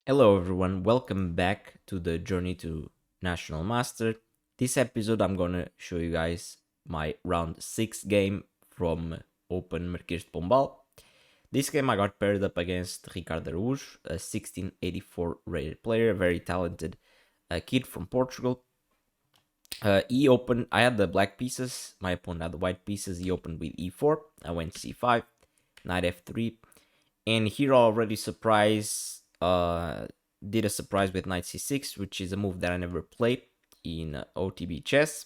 Hello everyone, welcome back to the journey to National Master. This episode I'm gonna show you guys my round 6 game from Open Marquês de Pombal. This game I got paired up against Ricardo Araújo, a 1684 rated player, very talented kid from Portugal. I had the black pieces, my opponent had the white pieces. He opened with e4, I went c5, knight f3, and here already did a surprise with knight c6, which is a move that I never played in OTB chess.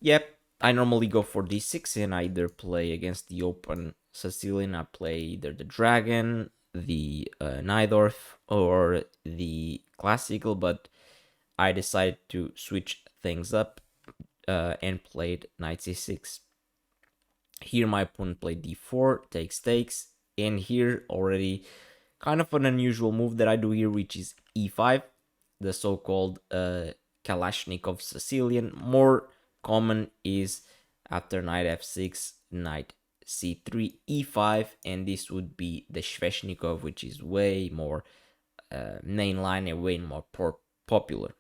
Yep, I normally go for d6 and I either play against the open Sicilian, I play either the dragon, the Najdorf, or the classical, but I decided to switch things up and played knight c6. Here my opponent played d4, takes, and here already kind of an unusual move that I do here, which is e5, the so-called Kalashnikov Sicilian. More common is after knight f6, knight c3, e5, and this would be the Sveshnikov, which is way more mainline and way more popular.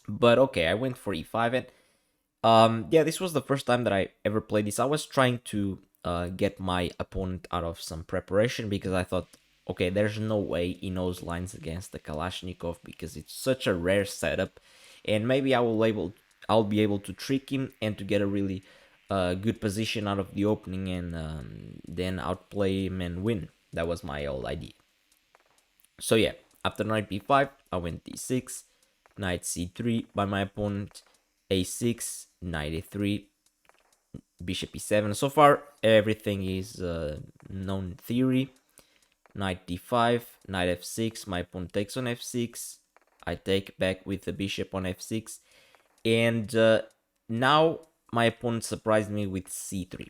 But okay, I went for e5, and yeah, this was the first time that I ever played this. I was trying to get my opponent out of some preparation because I thought, okay, there's no way he knows lines against the Kalashnikov because it's such a rare setup, and maybe I'll be able to trick him and to get a really good position out of the opening and then outplay him and win. That was my whole idea. So yeah, after knight b5, I went d6, knight c3 by my opponent, a6, knight a3, bishop e7. So far, everything is known theory. Knight d5, knight f6, my opponent takes on f6, I take back with the bishop on f6, and now my opponent surprised me with c3,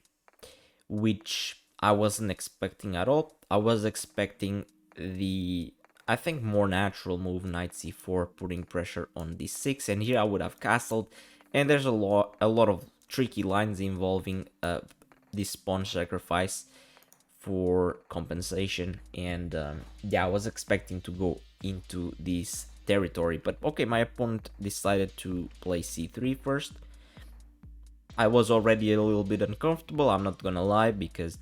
which I wasn't expecting at all. I was expecting the, I think, more natural move, knight c4, putting pressure on d6, and here I would have castled, and there's a lot of tricky lines involving this pawn sacrifice for compensation, and yeah, I was expecting to go into this territory, but okay, my opponent decided to play c3 first. I was already a little bit uncomfortable, I'm not gonna lie, because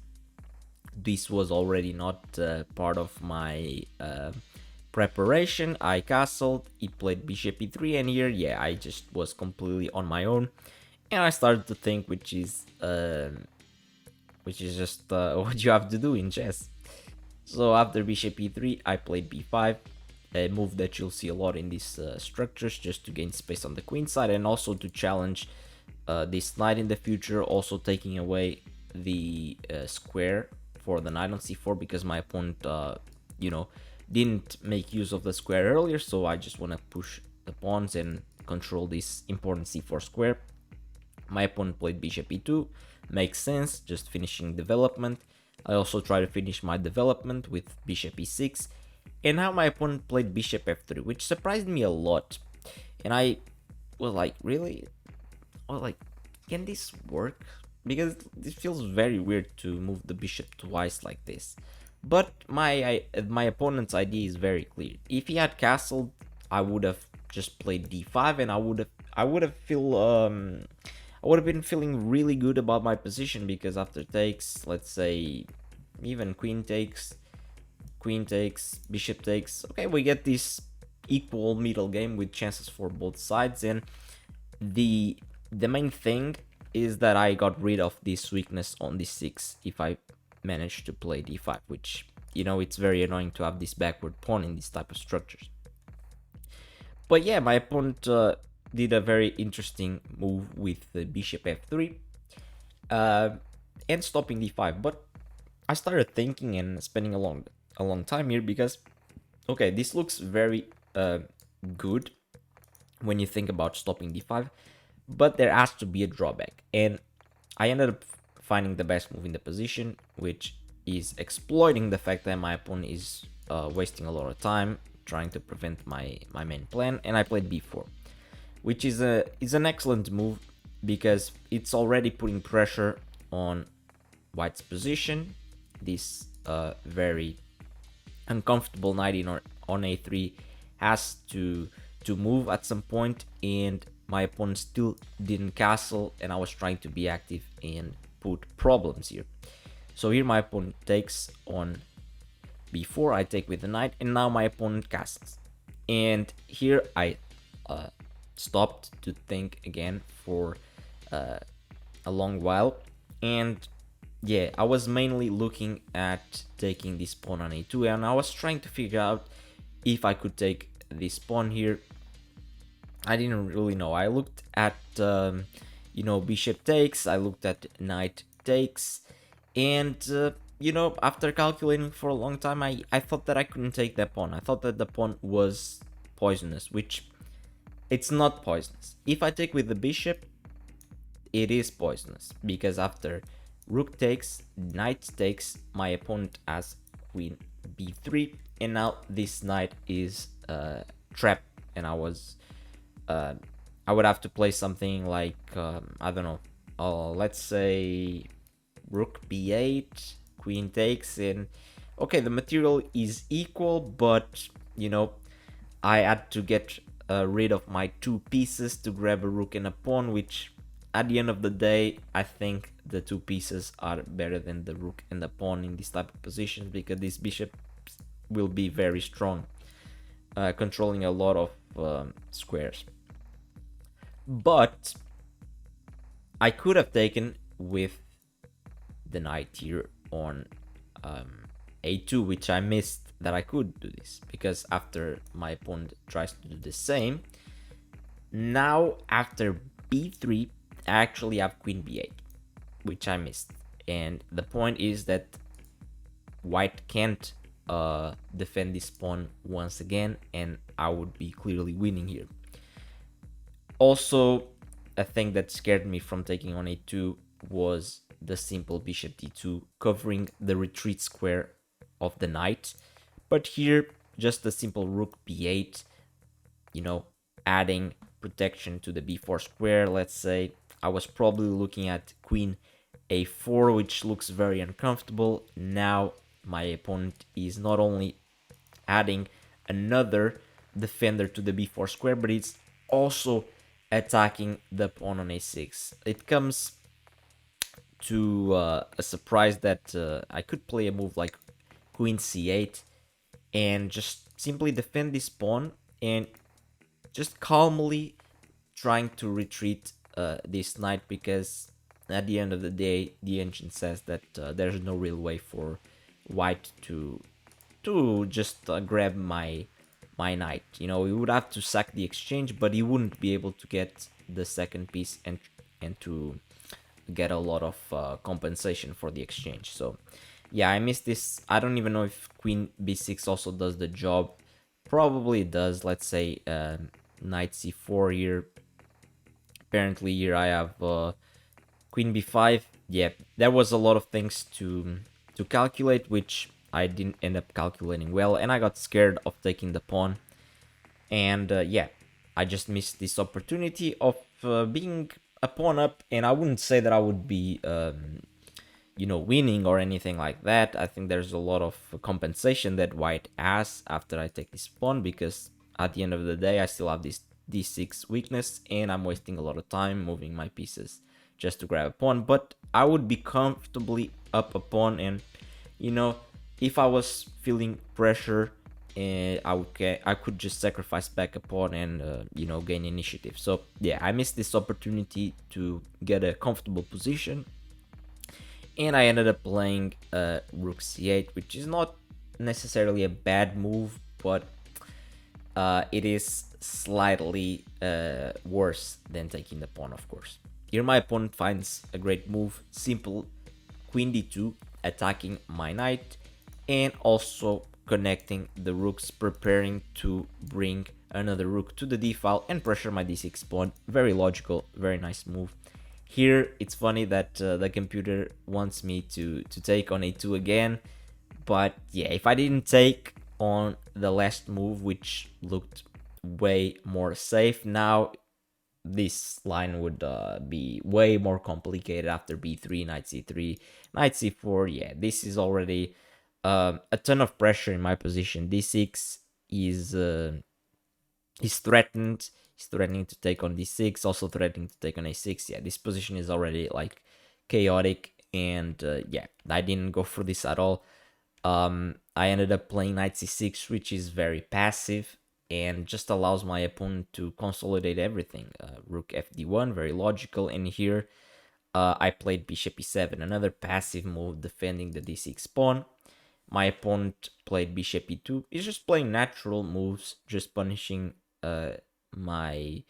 this was already not part of my preparation. I castled, he played bishop e3, and here, yeah, I just was completely on my own, and I started to think, which is just what you have to do in chess. So after bishop e3, I played b5, a move that you'll see a lot in these structures, just to gain space on the queen side and also to challenge this knight in the future, also taking away the square for the knight on c4, because my opponent, didn't make use of the square earlier, so I just want to push the pawns and control this important c4 square. My opponent played bishop e2, makes sense, just finishing development. I also try to finish my development with bishop e6, and now my opponent played bishop f3, which surprised me a lot. And I was like, really? Well, like, can this work? Because it feels very weird to move the bishop twice like this. But my opponent's idea is very clear. If he had castled, I would have just played d5, and I would have been feeling really good about my position, because after takes, let's say, even queen takes, bishop takes, okay, we get this equal middle game with chances for both sides, and the main thing is that I got rid of this weakness on d6 if I managed to play d5, which, it's very annoying to have this backward pawn in this type of structures. But yeah, my opponent did a very interesting move with the bishop f3 uh, and stopping d5. But I started thinking and spending a long time here, because okay, this looks very good when you think about stopping d5, but there has to be a drawback, and I ended up finding the best move in the position, which is exploiting the fact that my opponent is wasting a lot of time trying to prevent my main plan, and I played b4, which is an excellent move because it's already putting pressure on white's position. This very uncomfortable knight on a3 has to move at some point, and my opponent still didn't castle, and I was trying to be active and put problems here. So here my opponent takes on b4, I take with the knight, and now my opponent castles. And here I stopped to think again for a long while, and yeah, I was mainly looking at taking this pawn on a2, and I was trying to figure out if I could take this pawn here. I didn't really know. I looked at bishop takes, I looked at knight takes, and after calculating for a long time, I thought that I couldn't take that pawn. I thought that the pawn was poisonous, which it's not poisonous. If I take with the bishop, it is poisonous, because after rook takes, knight takes, my opponent has queen b3, and now this knight is trapped, and I would have to play something like I don't know, let's say rook b8, queen takes, and okay, the material is equal, but I had to get rid of my two pieces to grab a rook and a pawn, which at the end of the day, I think the two pieces are better than the rook and the pawn in this type of positions, because this bishop will be very strong, controlling a lot of squares. But I could have taken with the knight here on a2, which I missed that I could do this, because after my opponent tries to do the same, now after b3, I actually have queen b8, which I missed. And the point is that white can't defend this pawn once again, and I would be clearly winning here. Also, a thing that scared me from taking on a2 was the simple bishop d2, covering the retreat square of the knight. But here, just a simple rook b8, adding protection to the b4 square, let's say. I was probably looking at queen a4, which looks very uncomfortable. Now my opponent is not only adding another defender to the b4 square, but it's also attacking the pawn on a6. It comes to a surprise that I could play a move like queen c8 and just simply defend this pawn and just calmly trying to retreat this knight, because at the end of the day, the engine says that there's no real way for white to just grab my knight. He would have to sack the exchange, but he wouldn't be able to get the second piece and to get a lot of compensation for the exchange. So yeah, I missed this. I don't even know if queen b6 also does the job. Probably it does. Let's say knight c4 here. Apparently here I have queen b5. Yeah, there was a lot of things to calculate, which I didn't end up calculating well, and I got scared of taking the pawn. And yeah, I just missed this opportunity of being a pawn up, and I wouldn't say that I would be winning or anything like that. I think there's a lot of compensation that white has after I take this pawn, because at the end of the day, I still have this d6 weakness, and I'm wasting a lot of time moving my pieces just to grab a pawn. But I would be comfortably up a pawn, and if I was feeling pressure, I could just sacrifice back a pawn and gain initiative. So yeah, I missed this opportunity to get a comfortable position, and I ended up playing rook c8, which is not necessarily a bad move, but it is slightly worse than taking the pawn, of course. Here my opponent finds a great move, simple queen d2, attacking my knight, and also connecting the rooks, preparing to bring another rook to the d file and pressure my d6 pawn. Very logical, very nice move. Here it's funny that the computer wants me to take on a2 again, but yeah, if I didn't take on the last move, which looked way more safe, now this line would be way more complicated after b3, knight c3, knight c4. Yeah, this is already a ton of pressure in my position. d6, is threatened. He's threatening to take on d6, also threatening to take on a6. Yeah, this position is already like chaotic, and yeah, I didn't go for this at all. I ended up playing knight c6, which is very passive and just allows my opponent to consolidate everything. Rook fd1, very logical, and here I played bishop e7, another passive move defending the d6 pawn. My opponent played bishop e2. He's just playing natural moves, just punishing my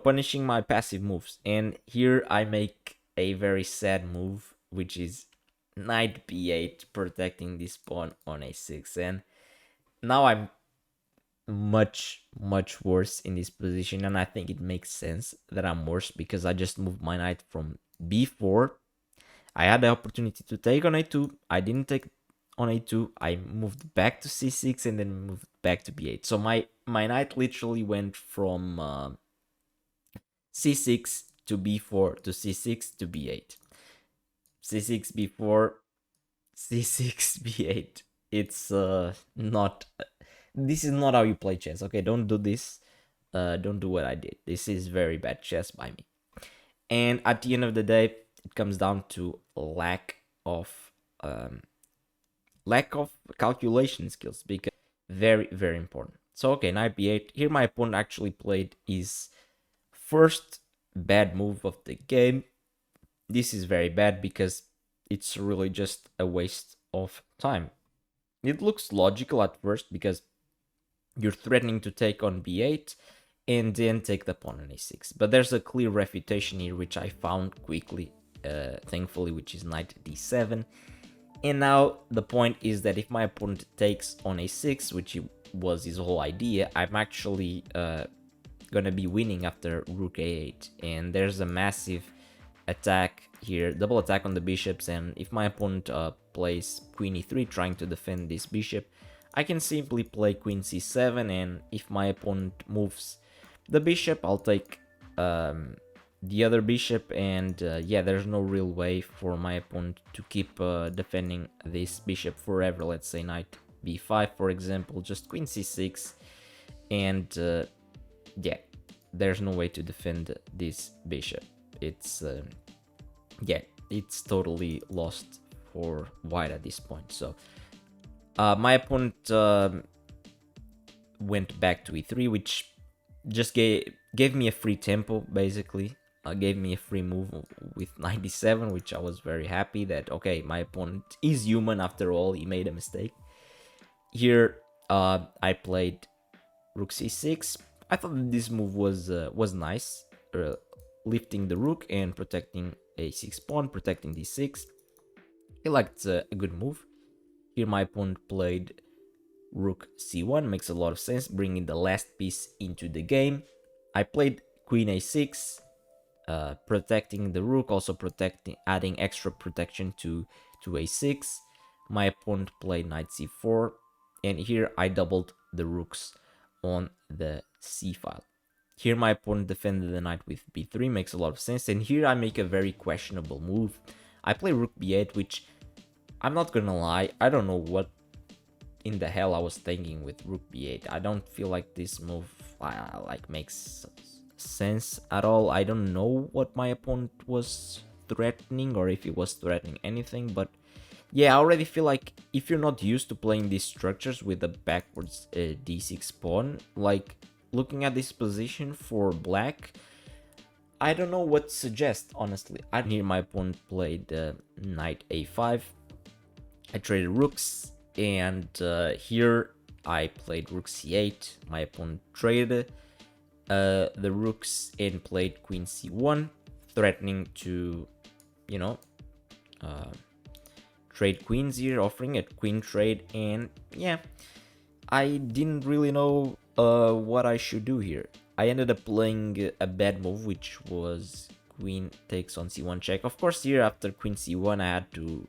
punishing my passive moves. And here I make a very sad move, which is knight b8, protecting this pawn on a6. And now I'm much worse in this position, and I think it makes sense that I'm worse because I just moved my knight from b4. I had the opportunity to take on a2. I didn't take on a2. I moved back to c6 and then moved back to b8. So my knight literally went from c6 to b4 to c6 to b8. c6 b4, c6 b8. It's not. This is not how you play chess. Okay, don't do this. Don't do what I did. This is very bad chess by me. And at the end of the day, it comes down to lack of calculation skills, because very important. So okay, knight b8. Here my opponent actually played his first bad move of the game. This is very bad because it's really just a waste of time. It looks logical at first because you're threatening to take on b8 and then take the pawn on a6. But there's a clear refutation here, which I found quickly, thankfully, which is knight d7. And now the point is that if my opponent takes on a6, which was his whole idea, I'm actually gonna be winning after rook a8. And there's a massive attack here, double attack on the bishops, and if my opponent plays queen e3 trying to defend this bishop, I can simply play queen c7, and if my opponent moves the bishop, I'll take the other bishop, and yeah, there's no real way for my opponent to keep defending this bishop forever. Let's say knight b5, for example, just queen c6, and yeah, there's no way to defend this bishop. It's yeah, it's totally lost for white at this point. So my opponent went back to e3, which just gave me a free tempo, basically. Gave me a free move with 97, which I was very happy that, okay, my opponent is human after all, he made a mistake. Here I played rook c6. I thought this move was nice, lifting the rook and protecting a6 pawn, protecting d6. I liked a good move. Here my opponent played rook c1, makes a lot of sense, bringing the last piece into the game. I played queen a6, protecting the rook, also adding extra protection to a6. My opponent played knight c4, and here I doubled the rooks on the c file. Here my opponent defended the knight with b3, makes a lot of sense, and here I make a very questionable move. I play rook b8, which, I'm not gonna lie, I don't know what in the hell I was thinking with rook b8. I don't feel like this move like makes sense at all. I don't know what my opponent was threatening, or if he was threatening anything, but yeah, I already feel like if you're not used to playing these structures with a backwards d6 pawn, like looking at this position for black, I don't know what to suggest, honestly. I hear my opponent played knight a5. I traded rooks, and here I played rook c8. My opponent traded the rooks and played queen c1, threatening to, trade queens here, offering a queen trade. And yeah, I didn't really know what I should do here. I ended up playing a bad move, which was queen takes on c1 check. Of course, here after queen c1, I had to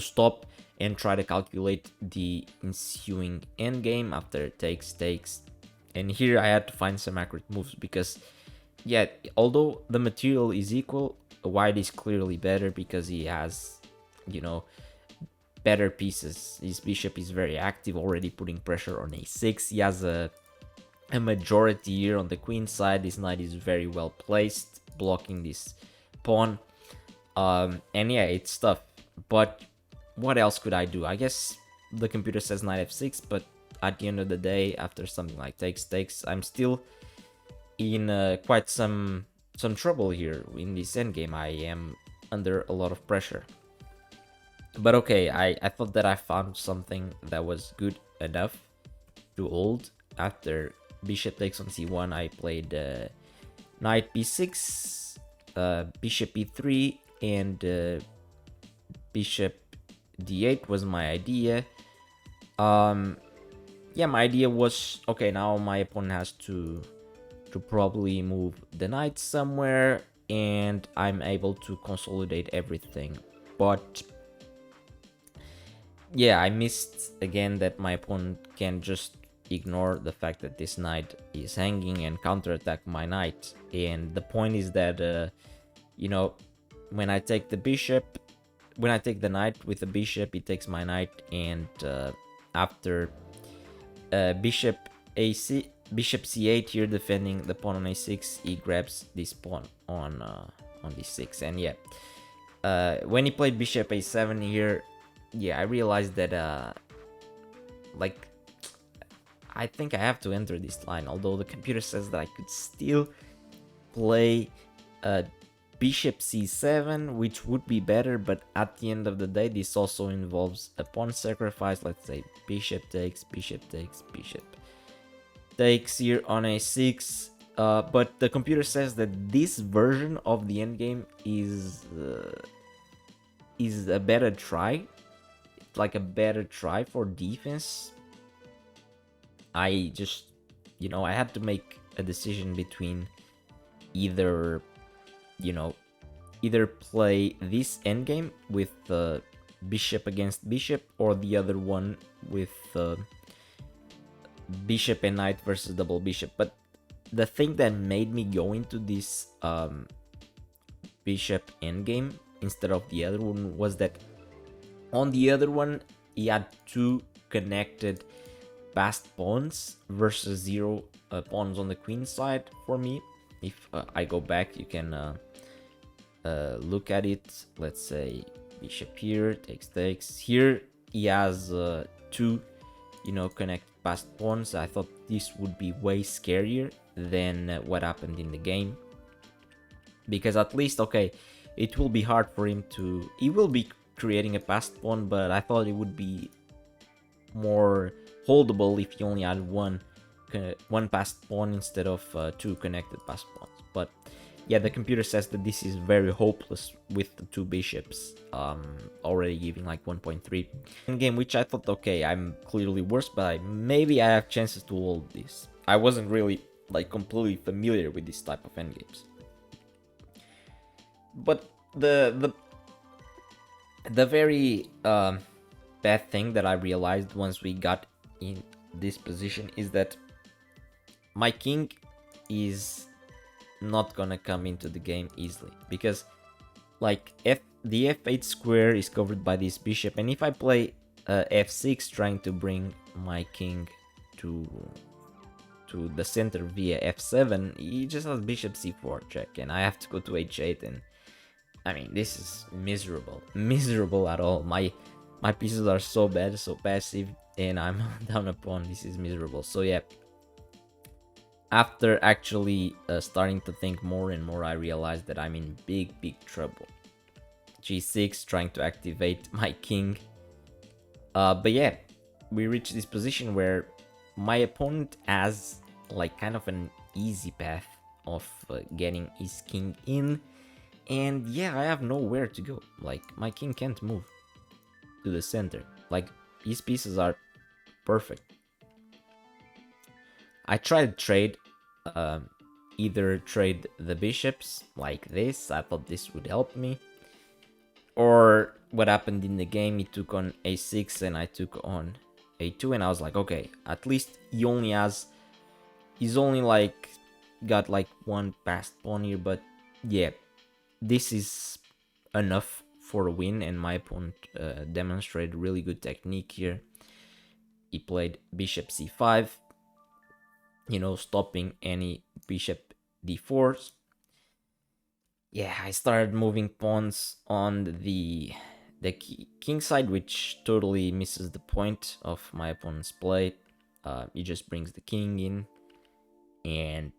stop and try to calculate the ensuing endgame after takes. And here I had to find some accurate moves because, yeah, although the material is equal, white is clearly better because he has, better pieces. His bishop is very active, already putting pressure on a6. He has a majority here on the queen side. This knight is very well placed, blocking this pawn. And yeah, it's tough. But what else could I do? I guess the computer says knight f6, but at the end of the day, after something like takes, I'm still in quite some trouble here in this endgame. I am under a lot of pressure. But okay, I thought that I found something that was good enough to hold. After bishop takes on c1, I played knight b6, bishop e3, and bishop d8 was my idea. Yeah, my idea was, okay, now my opponent has to probably move the knight somewhere, and I'm able to consolidate everything. But yeah, I missed again that my opponent can just ignore the fact that this knight is hanging and counterattack my knight. And the point is that, you know, when I take the bishop, when I take the knight with the bishop, he takes my knight, and after bishop c8 here defending the pawn on a6, he grabs this pawn on d6. And yeah, when he played bishop a7 here, yeah, I realized that like, I think I have to enter this line, although the computer says that I could still play bishop c7, which would be better. But at the end of the day, this also involves a pawn sacrifice. Let's say bishop takes, bishop takes, bishop takes here on a6. But the computer says that this version of the endgame is a better try, like a better try for defense. I just, I had to make a decision between either, either play this endgame with bishop against bishop, or the other one with bishop and knight versus double bishop. But the thing that made me go into this bishop endgame instead of the other one was that on the other one, he had two connected passed pawns versus 0 pawns on the queen side for me. If I go back, you can look at it. Let's say bishop here, takes. Here he has two, connected passed pawns. I thought this would be way scarier than what happened in the game. Because at least, okay, it will be hard for him to... He will be creating a passed pawn, but I thought it would be more holdable if you only had one passed pawn instead of two connected passed pawns. But yeah, the computer says that this is very hopeless with the two bishops already giving like 1.3 in game, which I thought, okay, I'm clearly worse, but maybe I have chances to hold this. I wasn't really like completely familiar with this type of endgames. But the very bad thing that I realized once we got in this position is that my king is not gonna come into the game easily, because like the f8 square is covered by this bishop, and if I play f6 trying to bring my king to the center via f7, he just has bishop c4 check, and I have to go to h8, and I mean, this is miserable at all. My pieces are so bad, so passive, and I'm down a pawn. This is miserable. So yeah, after actually starting to think more and more, I realized that I'm in big trouble. g6, trying to activate my king. But yeah, we reached this position where my opponent has like kind of an easy path of getting his king in. And yeah, I have nowhere to go. Like, my king can't move to the center. Like, his pieces are perfect. I tried to trade, either trade the bishops like this. I thought this would help me. Or what happened in the game, he took on a6 and I took on a2. And I was like, okay, at least he's only like got like one passed pawn here. But yeah, this is enough for a win, and my opponent demonstrated really good technique here. He played bishop c5, stopping any bishop d4s. Yeah, I started moving pawns on the king side, which totally misses the point of my opponent's play. He just brings the king in, and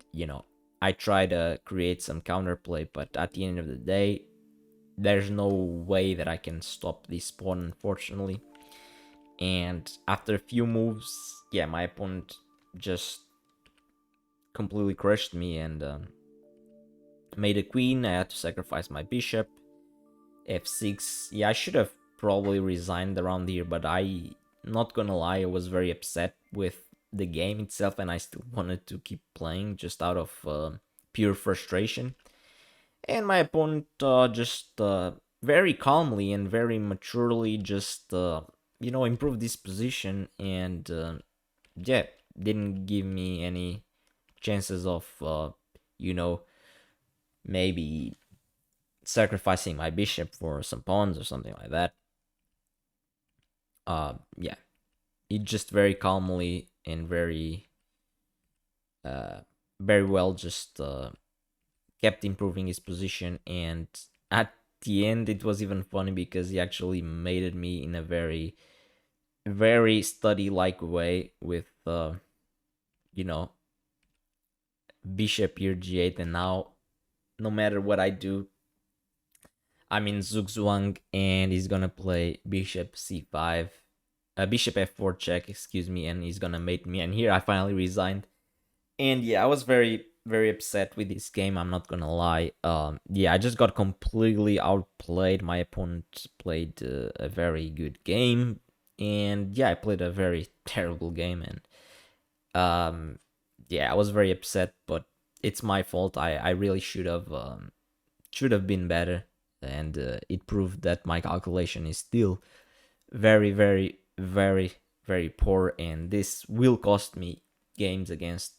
I try to create some counterplay, but at the end of the day, there's no way that I can stop this pawn, unfortunately. And after a few moves, yeah, my opponent just completely crushed me and made a queen. I had to sacrifice my bishop. f6. Yeah, I should have probably resigned around here, but not gonna lie, I was very upset with the game itself, and I still wanted to keep playing just out of pure frustration. And my opponent just very calmly and very maturely just improved this position, and yeah, didn't give me any chances of you know maybe sacrificing my bishop for some pawns or something like that. Yeah, he just very calmly and uh very well just kept improving his position, and at the end it was even funny because he actually mated me in a very very study like way with you know bishop here g8, and now no matter what I do, I'm in zugzwang, and he's gonna play bishop c5, bishop f4 check, excuse me, and he's gonna mate me, and here I finally resigned. And yeah, I was very very upset with this game, I'm not gonna lie. Yeah, I just got completely outplayed. My opponent played a very good game, and yeah, I played a very terrible game, and yeah, I was very upset, but it's my fault. I really should have been better, and it proved that my calculation is still very very very very poor, and this will cost me games against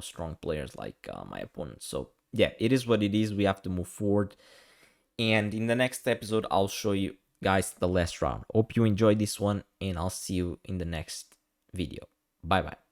strong players like my opponent. So yeah, it is what it is. We have to move forward, and in the next episode I'll show you guys the last round. Hope you enjoyed this one, and I'll see you in the next video. Bye bye.